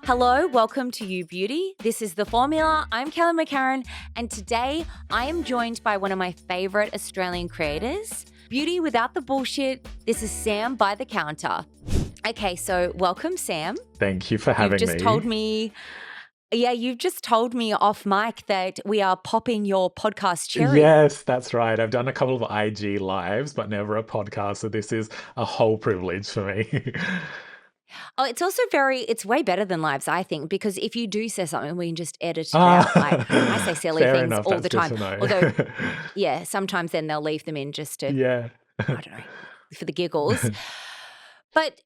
Hello, welcome to You Beauty. This is The Formula. I'm McCarren, and today I am joined by one of my favorite Australian creators, Beauty Without the Bullshit. This is Sam by the Counter. Okay, so welcome, Sam. Thank you for having me. You've just told me off mic that we are popping your podcast cherry. Yes, that's right. I've done a couple of IG lives, but never a podcast. So this is a whole privilege for me. Oh, it's also it's way better than lives, I think, because if you do say something, we can just edit it out. Like, I say silly Fair things enough. all That's the good time. to know. Although, yeah, sometimes then they'll leave them in just to, Yeah. I don't know, for the giggles. But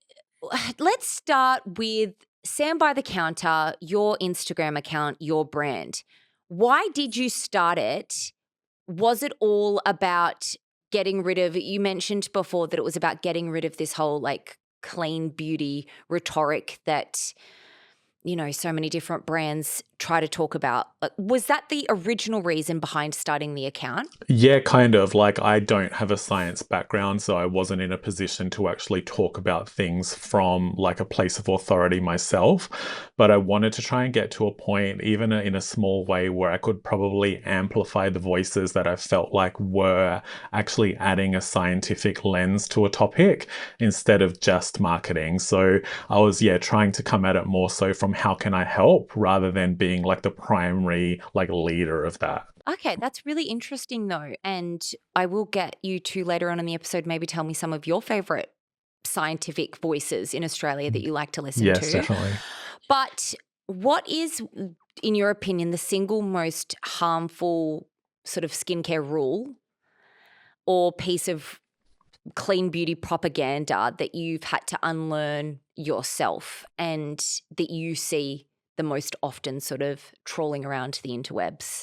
let's start with Sam by the Counter, your Instagram account, your brand. Why did you start it? Was it all about getting rid of, you mentioned before that it was about getting rid of this whole like clean beauty rhetoric that, you know, so many different brands try to talk about. Like, was that the original reason behind starting the account? Yeah, kind of. Like, I don't have a science background, so I wasn't in a position to actually talk about things from like a place of authority myself. But I wanted to try and get to a point, even in a small way, where I could probably amplify the voices that I felt like were actually adding a scientific lens to a topic instead of just marketing. So I was, trying to come at it more so from how can I help rather than being like the primary like leader of that. Okay, that's really interesting though. And I will get you to later on in the episode maybe tell me some of your favorite scientific voices in Australia that you like to listen to. Yes, definitely. But what is, in your opinion, the single most harmful sort of skincare rule or piece of clean beauty propaganda that you've had to unlearn yourself and that you see the most often sort of trawling around the interwebs?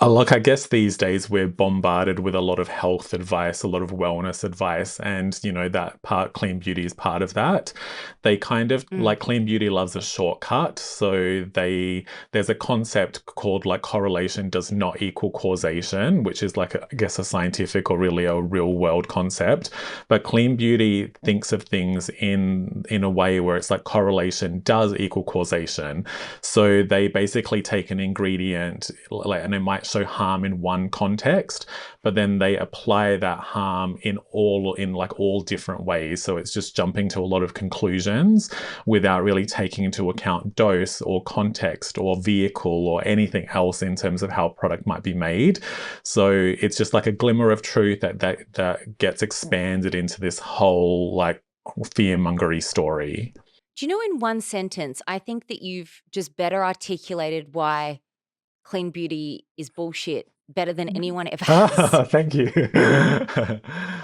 Look, I guess these days we're bombarded with a lot of health advice, a lot of wellness advice, and that part, clean beauty is part of that. They kind of like clean beauty loves a shortcut. So there's a concept called like correlation does not equal causation, which is like, I guess, a scientific or really a real world concept. But clean beauty thinks of things in a way where it's like correlation does equal causation. So they basically take an ingredient, like, and it might show harm in one context, but then they apply that harm in all different ways. So it's just jumping to a lot of conclusions without really taking into account dose or context or vehicle or anything else in terms of how a product might be made. So it's just like a glimmer of truth that gets expanded into this whole like fear-mongery story. Do you know, in one sentence, I think that you've just better articulated why clean beauty is bullshit better than anyone ever has. Thank you.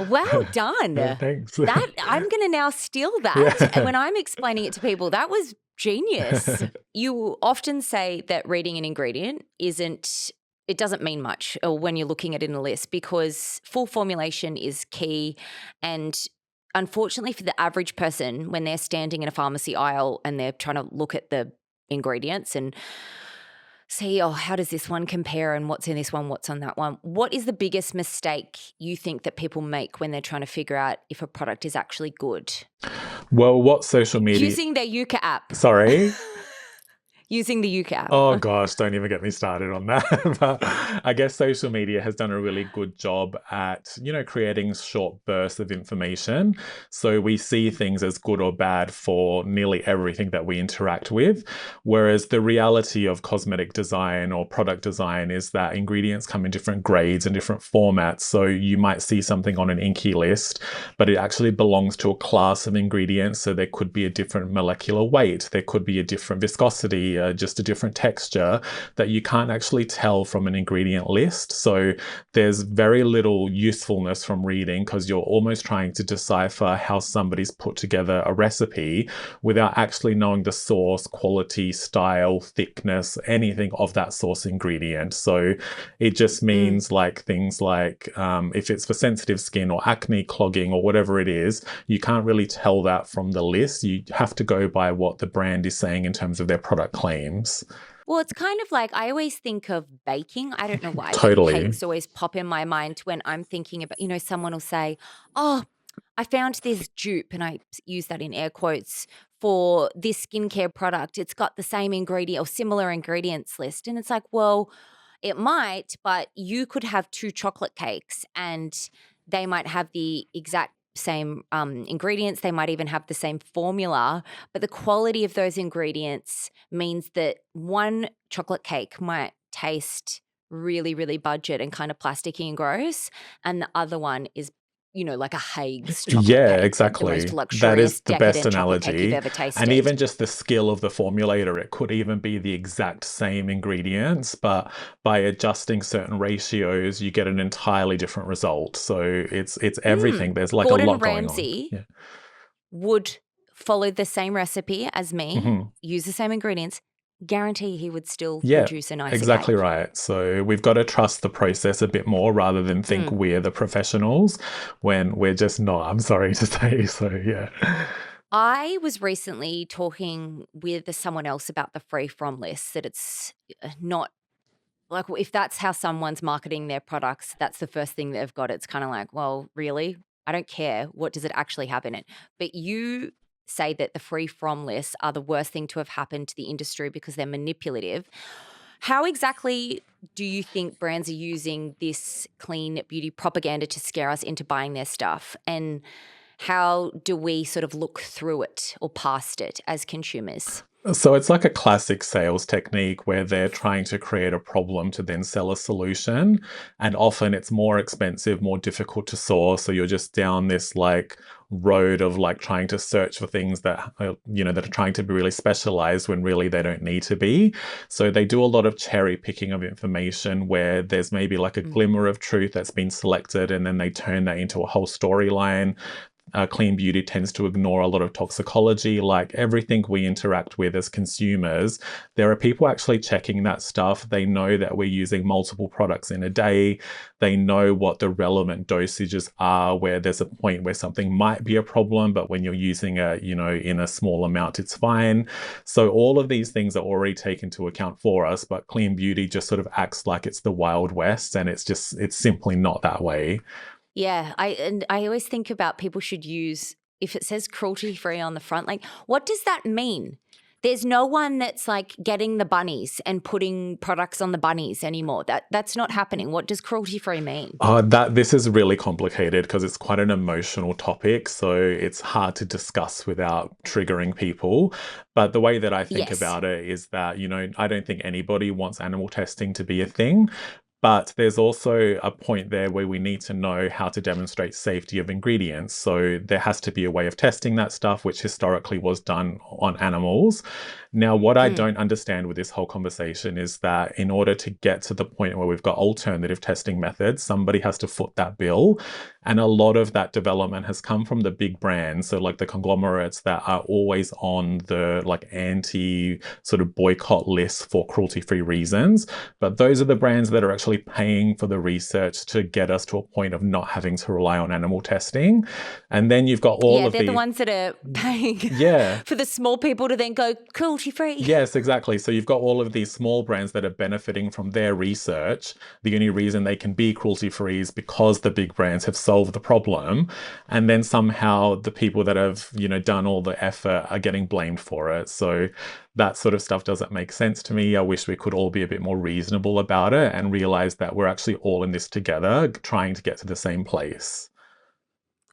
Well done. Thanks. That I'm going to now steal that. Yeah. And when I'm explaining it to people, that was genius. You often say that reading an ingredient it doesn't mean much when you're looking at it in a list because full formulation is key. And unfortunately for the average person, when they're standing in a pharmacy aisle and they're trying to look at the ingredients and see, how does this one compare and what's in this one, what's on that one? What is the biggest mistake you think that people make when they're trying to figure out if a product is actually good? Well, what social media? Using their Yuka app. Sorry? Using the Yuka app. Oh gosh, don't even get me started on that. But I guess social media has done a really good job at, creating short bursts of information. So we see things as good or bad for nearly everything that we interact with. Whereas the reality of cosmetic design or product design is that ingredients come in different grades and different formats. So you might see something on an inky list, but it actually belongs to a class of ingredients. So there could be a different molecular weight. There could be a different viscosity, just a different texture that you can't actually tell from an ingredient list. So there's very little usefulness from reading because you're almost trying to decipher how somebody's put together a recipe without actually knowing the source, quality, style, thickness, anything of that source ingredient. So it just means like things like if it's for sensitive skin or acne, clogging or whatever it is, you can't really tell that from the list. You have to go by what the brand is saying in terms of their product claims. Well, it's kind of like I always think of baking. I don't know why. Totally. Cakes always pop in my mind when I'm thinking about, someone will say, oh, I found this dupe, and I use that in air quotes, for this skincare product, it's got the same ingredient or similar ingredients list. And it's like, well, it might, but you could have 2 chocolate cakes and they might have the exact same ingredients. They might even have the same formula, but the quality of those ingredients means that one chocolate cake might taste really, really budget and kind of plasticky and gross, and the other one is, like a Hague's chocolate Yeah, cake, the exactly. most That luxurious, is the best decadent chocolate cake you've analogy. ever And tasted. even just the skill of the formulator, it could even be the exact same ingredients, but by adjusting certain ratios, you get an entirely different result. So it's everything. There's like a Gordon lot going on. Ramsay Yeah. would follow the same recipe as me, Mhm. use the same ingredients, guarantee he would still Yeah, produce a nicer exactly cake. right. So we've got to trust the process a bit more rather than think we're the professionals when we're just not, I'm sorry to say. So yeah. I was recently talking with someone else about the free from list, that it's not like, if that's how someone's marketing their products, that's the first thing they've got. It's kind of like, well, really? I don't care. What does it actually have in it? But you say that the free from lists are the worst thing to have happened to the industry because they're manipulative. How exactly do you think brands are using this clean beauty propaganda to scare us into buying their stuff? And how do we sort of look through it or past it as consumers? So it's like a classic sales technique where they're trying to create a problem to then sell a solution. And often it's more expensive, more difficult to source. So you're just down this like road of like trying to search for things that that are trying to be really specialized when really they don't need to be. So they do a lot of cherry picking of information where there's maybe like a glimmer of truth that's been selected, and then they turn that into a whole storyline. Clean beauty tends to ignore a lot of toxicology. Like everything we interact with as consumers, there are people actually checking that stuff. They know that we're using multiple products in a day. They know what the relevant dosages are, where there's a point where something might be a problem, but when you're using it, in a small amount, it's fine. So all of these things are already taken into account for us, but clean beauty just sort of acts like it's the Wild West, and it's simply not that way. Yeah, I always think about people should use, if it says cruelty-free on the front, like, what does that mean? There's no one that's like getting the bunnies and putting products on the bunnies anymore. That's not happening. What does cruelty-free mean? This is really complicated because it's quite an emotional topic, so it's hard to discuss without triggering people. But the way that I think Yes. about it is that, I don't think anybody wants animal testing to be a thing. But there's also a point there where we need to know how to demonstrate safety of ingredients. So there has to be a way of testing that stuff, which historically was done on animals. Now, what I don't understand with this whole conversation is that in order to get to the point where we've got alternative testing methods, somebody has to foot that bill. And a lot of that development has come from the big brands. So like the conglomerates that are always on the like anti sort of boycott list for cruelty-free reasons. But those are the brands that are actually paying for the research to get us to a point of not having to rely on animal testing. And then you've got all of they're the ones that are paying for the small people to then go cruelty-free. Yes, exactly. So you've got all of these small brands that are benefiting from their research. The only reason they can be cruelty-free is because the big brands have solved the problem. And then somehow the people that have, done all the effort are getting blamed for it. So that sort of stuff doesn't make sense to me. I wish we could all be a bit more reasonable about it and realize that we're actually all in this together, trying to get to the same place.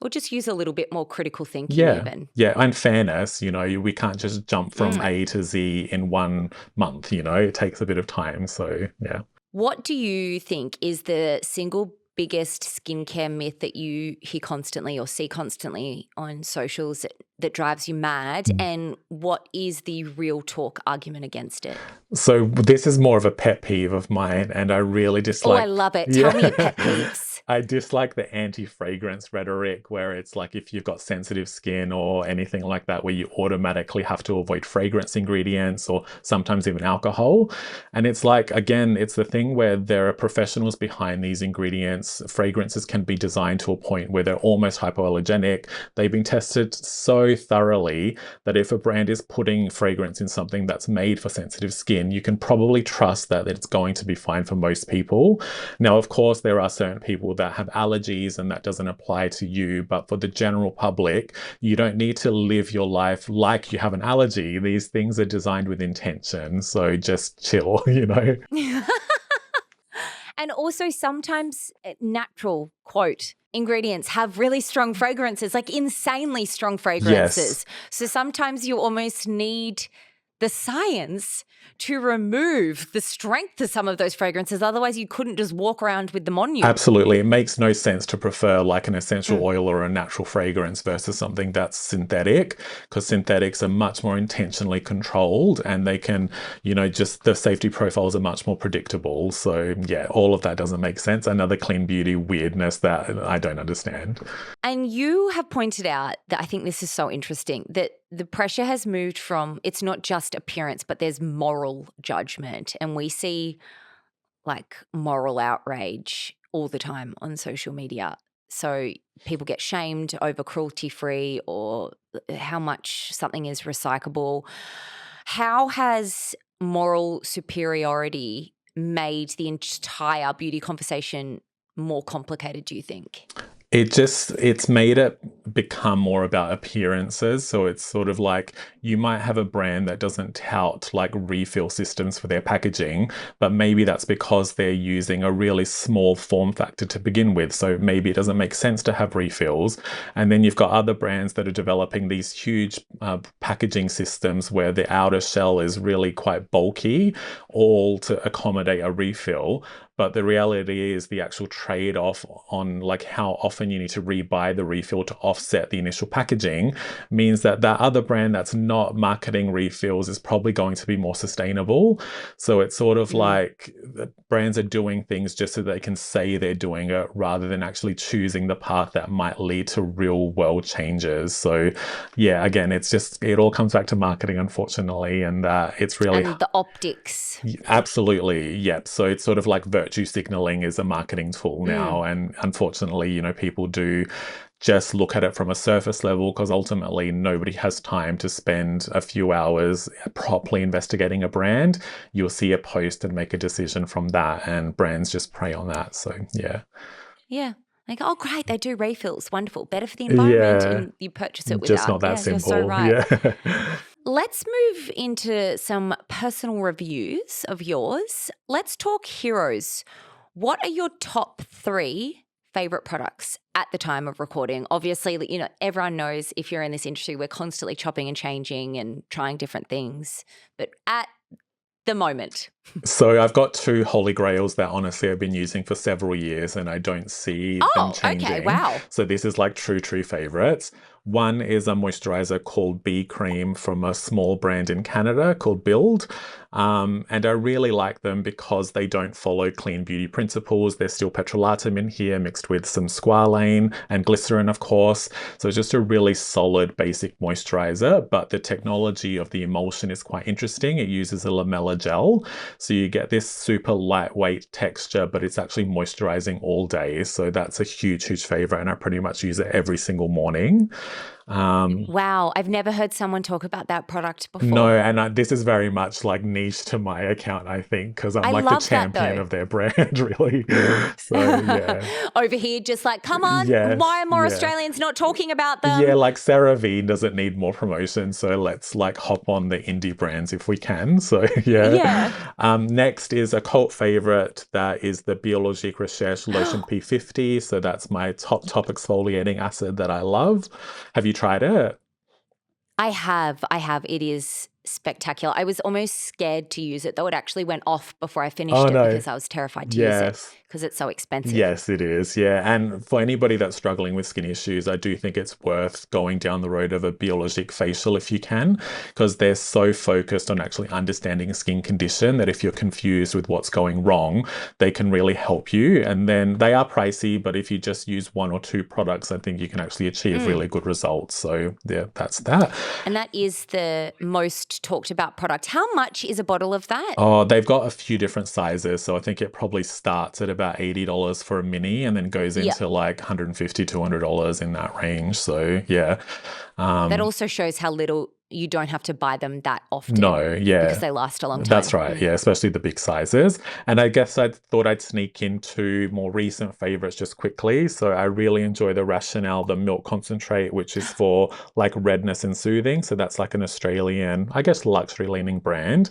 Or just use a little bit more critical thinking even. Yeah, and fairness, we can't just jump from A to Z in 1 month, it takes a bit of time, so yeah. What do you think is the single biggest skincare myth that you hear constantly or see constantly on socials that drives you mad? And what is the real talk argument against it? So this is more of a pet peeve of mine, and I really dislike... I love it. Tell me your pet peeves. I dislike the anti-fragrance rhetoric where it's like if you've got sensitive skin or anything like that, where you automatically have to avoid fragrance ingredients or sometimes even alcohol. And it's like, again, it's the thing where there are professionals behind these ingredients. Fragrances can be designed to a point where they're almost hypoallergenic. They've been tested so thoroughly that if a brand is putting fragrance in something that's made for sensitive skin, you can probably trust that it's going to be fine for most people. Now, of course, there are certain people people that have allergies and that doesn't apply to you. But for the general public, you don't need to live your life like you have an allergy. These things are designed with intention. So just chill, you know? And also sometimes natural, quote, ingredients have really strong fragrances, like insanely strong fragrances. Yes. So sometimes you almost need the science to remove the strength of some of those fragrances. Otherwise, you couldn't just walk around with them on you. Absolutely. It makes no sense to prefer like an essential oil or a natural fragrance versus something that's synthetic, because synthetics are much more intentionally controlled and they can, you know, just the safety profiles are much more predictable. So yeah, all of that doesn't make sense. Another clean beauty weirdness that I don't understand. And you have pointed out that I think this is so interesting, that the pressure has moved from, it's not just appearance, but there's moral judgment. And we see like moral outrage all the time on social media. So people get shamed over cruelty-free or how much something is recyclable. How has moral superiority made the entire beauty conversation more complicated, do you think? It's made it become more about appearances. So it's sort of like you might have a brand that doesn't tout like refill systems for their packaging, but maybe that's because they're using a really small form factor to begin with. So maybe it doesn't make sense to have refills. And then you've got other brands that are developing these huge packaging systems where the outer shell is really quite bulky, all to accommodate a refill. But the reality is the actual trade-off on like how often you need to rebuy the refill to offset the initial packaging means that that other brand that's not marketing refills is probably going to be more sustainable. So it's sort of like the brands are doing things just so they can say they're doing it rather than actually choosing the path that might lead to real world changes. So yeah, again, it all comes back to marketing, unfortunately, and it's really... And the optics. Absolutely, yep. So it's sort of like virtue signaling is a marketing tool now, and unfortunately, you know, people do just look at it from a surface level because ultimately nobody has time to spend a few hours properly investigating a brand. You'll see a post and make a decision from that, and brands just prey on that. So yeah. Yeah. Like, oh, great, they do refills. Wonderful. Better for the environment. And you purchase it without. Just not that simple. You're so right. Yeah. Let's move into some personal reviews of yours. Let's talk heroes. What are your top 3 favorite products at the time of recording? Obviously, you know, everyone knows if you're in this industry, we're constantly chopping and changing and trying different things. But at the moment. So I've got 2 holy grails that honestly I've been using for several years and I don't see them changing. Okay, wow. So this is like true favorites. One is a moisturizer called Bee Cream from a small brand in Canada called Build. And I really like them because they don't follow clean beauty principles. There's still petrolatum in here mixed with some squalane and glycerin, of course. So it's just a really solid basic moisturizer, but the technology of the emulsion is quite interesting. It uses a lamella gel. So you get this super lightweight texture, but it's actually moisturizing all day. So that's a huge favorite. And I pretty much use it every single morning. Wow, I've never heard someone talk about that product before. No, and this is very much like niche to my account, I think, because I'm like the champion of their brand, really. So, yeah. Over here, just like, come on, why are more Australians not talking about them? Yeah, like CeraVe doesn't need more promotion, so let's like hop on the indie brands if we can. So, yeah. Next is a cult favorite that is the Biologique Recherche Lotion P50. So that's my top exfoliating acid that I love. Have you tried it? I have. It is spectacular. I was almost scared to use it, though. It actually went off before I finished it because I was terrified to use it because it's so expensive. Yes, it is. Yeah. And for anybody that's struggling with skin issues, I do think it's worth going down the road of a Biologique facial if you can, because they're so focused on actually understanding a skin condition that if you're confused with what's going wrong, they can really help you. And then they are pricey, but if you just use 1 or 2 products, I think you can actually achieve really good results. So yeah, that's that. And that is the most talked about product. How much is a bottle of that? Oh, they've got a few different sizes. So I think it probably starts at about $80 for a mini and then goes into like $150, $200 in that range. So yeah. That also shows how little you don't have to buy them that often. No, yeah. Because they last a long time. That's right, yeah, especially the big sizes. And I guess I thought I'd sneak into more recent favorites just quickly. So I really enjoy the Rationale, the milk concentrate, which is for like redness and soothing. So that's like an Australian, I guess, luxury leaning brand.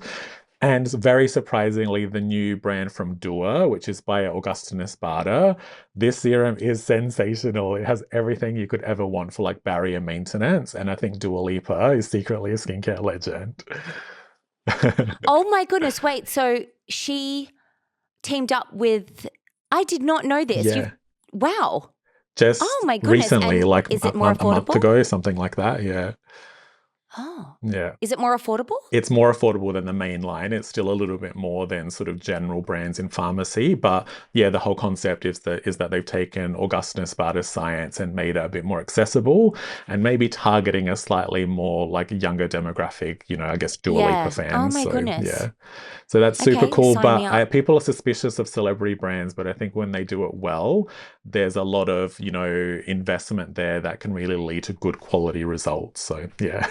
And very surprisingly, the new brand from Dua, which is by Augustina Sparta. This serum is sensational. It has everything you could ever want for like barrier maintenance. And I think Dua Lipa is secretly a skincare legend. Oh my goodness. Wait, so she teamed up with, I did not know this. Yeah. Wow. Just Oh my goodness. recently, And like is it a more month affordable? ago, something like that. Yeah. Oh. Yeah. Is it more affordable? It's more affordable than the main line. It's still a little bit more than sort of general brands in pharmacy. But yeah, the whole concept is that they've taken Augustina Sparta's science and made it a bit more accessible and maybe targeting a slightly more like younger demographic, I guess Dua Lipa fans. Oh my So, goodness. yeah. So that's super Okay, cool. sign But me up. people are suspicious of celebrity brands, but I think when they do it well, there's a lot of, investment there that can really lead to good quality results. So, yeah.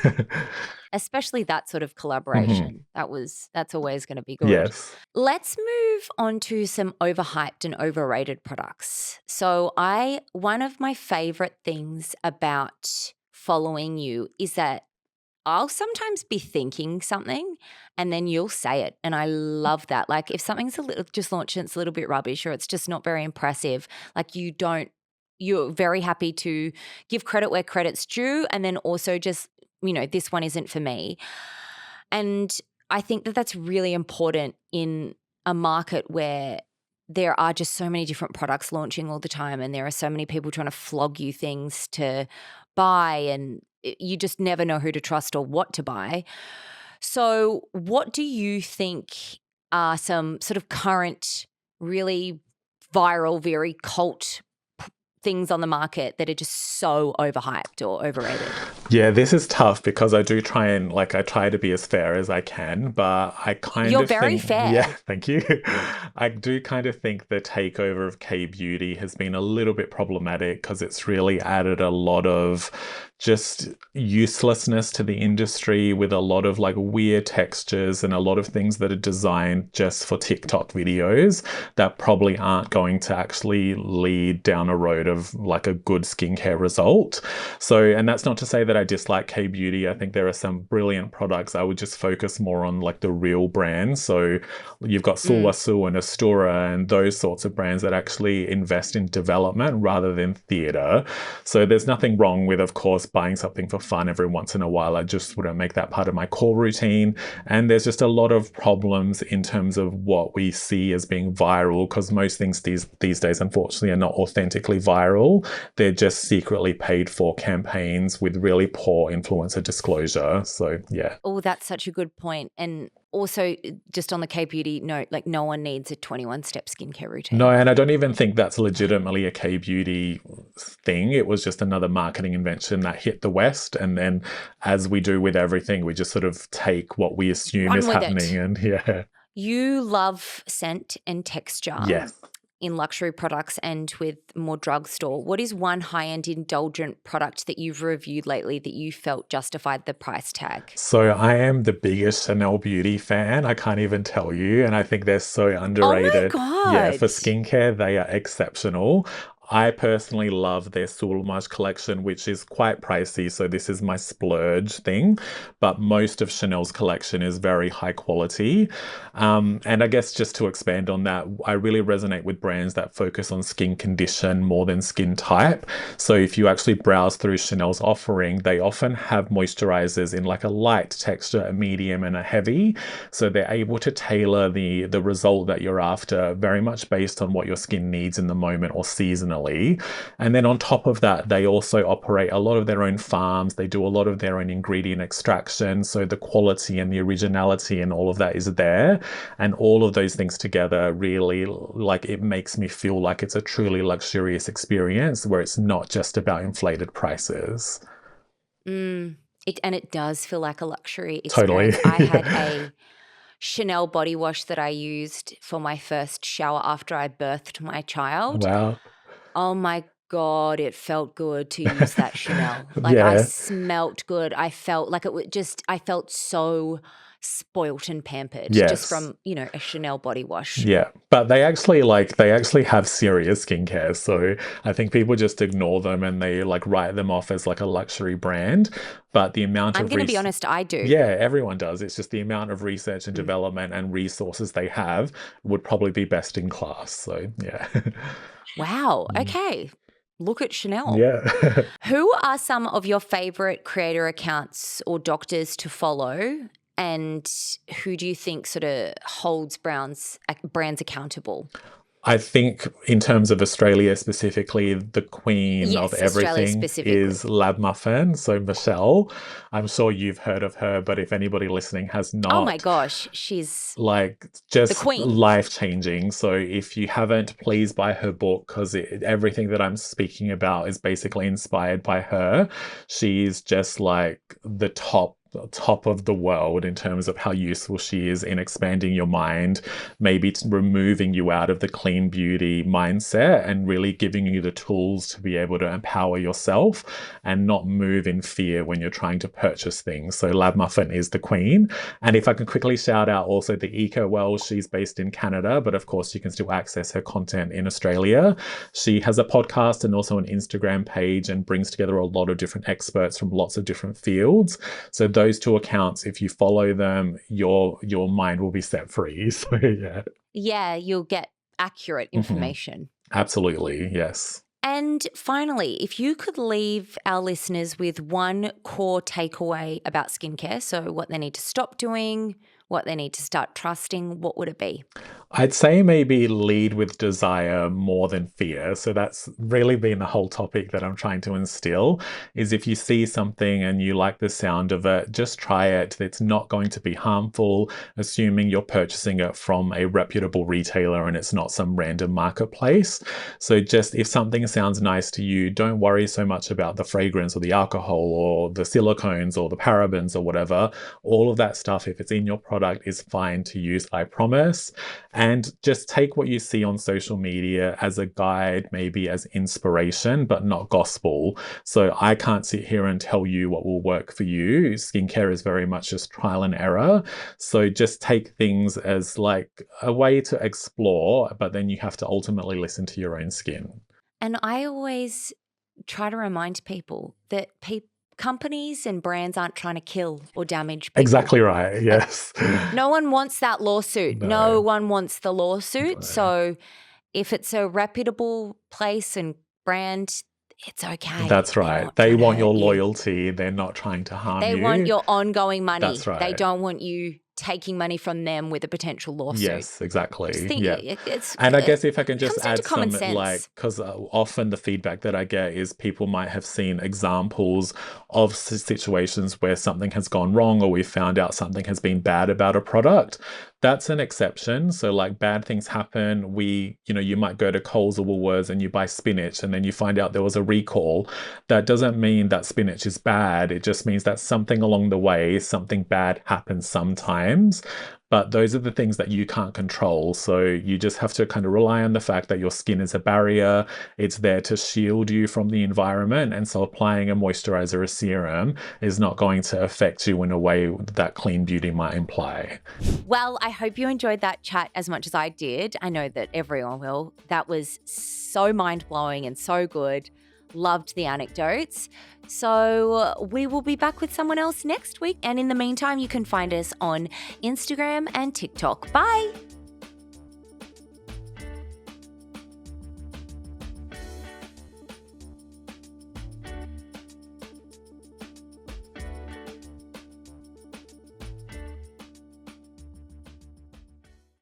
Especially that sort of collaboration. That's always going to be good. Yes. Let's move on to some overhyped and overrated products. So one of my favorite things about following you is that I'll sometimes be thinking something and then you'll say it. And I love that. Like if something's just launched and it's a little bit rubbish or it's just not very impressive, like you're very happy to give credit where credit's due and then also just, this one isn't for me. And I think that that's really important in a market where there are just so many different products launching all the time and there are so many people trying to flog you things to buy and you just never know who to trust or what to buy. So what do you think are some sort of current, really viral, very cult things on the market that are just so overhyped or overrated? Yeah, this is tough because I do try to be as fair as I can, but I You're very fair. Yeah, thank you. I do kind of think the takeover of K-beauty has been a little bit problematic because it's really added a lot of just uselessness to the industry with a lot of like weird textures and a lot of things that are designed just for TikTok videos that probably aren't going to actually lead down a road of like a good skincare result. So, and that's not to say that I dislike K-beauty. I think there are some brilliant products. I would just focus more on like the real brands. So you've got Sulwhasoo and Astura and those sorts of brands that actually invest in development rather than theatre. So there's nothing wrong with, of course, buying something for fun every once in a while. I just wouldn't make that part of my core routine. And there's just a lot of problems in terms of what we see as being viral, because most things these days, unfortunately, are not authentically viral. They're just secretly paid for campaigns with really poor influencer disclosure. So, yeah. Oh, that's such a good point. And also, just on the K-beauty note, like no one needs a 21-step skincare routine. No, and I don't even think that's legitimately a K-beauty thing. It was just another marketing invention that hit the West. And then, as we do with everything, we just sort of take what we assume is happening. And yeah. You love scent and texture. Yes. In luxury products and with more drugstore. What is one high-end indulgent product that you've reviewed lately that you felt justified the price tag? So I am the biggest Chanel Beauty fan. I can't even tell you. And I think they're so underrated. Oh my God. Yeah, for skincare, they are exceptional. I personally love their Soulmage collection, which is quite pricey. So this is my splurge thing. But most of Chanel's collection is very high quality. And I guess just to expand on that, I really resonate with brands that focus on skin condition more than skin type. So if you actually browse through Chanel's offering, they often have moisturizers in like a light texture, a medium, and a heavy. So they're able to tailor the result that you're after very much based on what your skin needs in the moment or seasonally. And then on top of that, they also operate a lot of their own farms. They do a lot of their own ingredient extraction. So the quality and the originality and all of that is there. And all of those things together really, like, it makes me feel like it's a truly luxurious experience where it's not just about inflated prices. And it does feel like a luxury Totally. experience. I had a Chanel body wash that I used for my first shower after I birthed my child. Wow. Oh my God, it felt good to use that Chanel. Like I Yeah. smelt good. I felt like it would just, I felt so spoilt and pampered just Yes. from, a Chanel body wash. Yeah, but they actually have serious skincare. So I think people just ignore them and they like write them off as like a luxury brand. But the amount I'm of going to be honest, I do. yeah, everyone does. It's just the amount of research and development and resources they have would probably be best in class. So yeah. Wow. Okay. Look at Chanel. Yeah. Who are some of your favorite creator accounts or doctors to follow? And who do you think sort of holds brands accountable? I think in terms of Australia specifically, the queen of Yes, Australia everything specifically. is Lab Muffin. So Michelle, I'm sure you've heard of her, but if anybody listening has not, Oh my gosh, she's like just the queen. life changing. So if you haven't, please buy her book because everything that I'm speaking about is basically inspired by her. She's just like the top of the world in terms of how useful she is in expanding your mind, maybe removing you out of the clean beauty mindset and really giving you the tools to be able to empower yourself and not move in fear when you're trying to purchase things. So Lab Muffin is the queen. And if I can quickly shout out also the Eco Well, she's based in Canada, but of course you can still access her content in Australia. She has a podcast and also an Instagram page and brings together a lot of different experts from lots of different fields. So those two accounts, if you follow them, your mind will be set free. So yeah. Yeah, you'll get accurate information. Absolutely, yes. And finally, if you could leave our listeners with one core takeaway about skincare, so what they need to stop doing, what they need to start trusting, what would it be? I'd say maybe lead with desire more than fear. So that's really been the whole topic that I'm trying to instill is if you see something and you like the sound of it, just try it. It's not going to be harmful, assuming you're purchasing it from a reputable retailer and it's not some random marketplace. So just if something sounds nice to you, don't worry so much about the fragrance or the alcohol or the silicones or the parabens or whatever. All of that stuff, if it's in your product, is fine to use, I promise. And just take what you see on social media as a guide, maybe as inspiration, but not gospel. So I can't sit here and tell you what will work for you. Skincare is very much just trial and error. So just take things as like a way to explore, but then you have to ultimately listen to your own skin. And I always try to remind people that companies and brands aren't trying to kill or damage people. Exactly right, yes. No one wants that lawsuit. No one wants the lawsuit. No. So if it's a reputable place and brand, it's okay. That's right. They want your loyalty. They're not trying to harm you. They want your ongoing money. That's right. They don't want you taking money from them with a potential lawsuit. Yes, exactly. Yeah. And I guess if I can just add some, sense. like, because often the feedback that I get is people might have seen examples of situations where something has gone wrong or we found out something has been bad about a product. That's an exception. So like bad things happen. You might go to Coles or Woolworths and you buy spinach and then you find out there was a recall. That doesn't mean that spinach is bad. It just means that something along the way, something bad happens sometimes. But those are the things that you can't control. So you just have to kind of rely on the fact that your skin is a barrier. It's there to shield you from the environment. And so applying a moisturizer or serum is not going to affect you in a way that clean beauty might imply. Well, I hope you enjoyed that chat as much as I did. I know that everyone will. That was so mind-blowing and so good. Loved the anecdotes. So we will be back with someone else next week. And in the meantime, you can find us on Instagram and TikTok. Bye.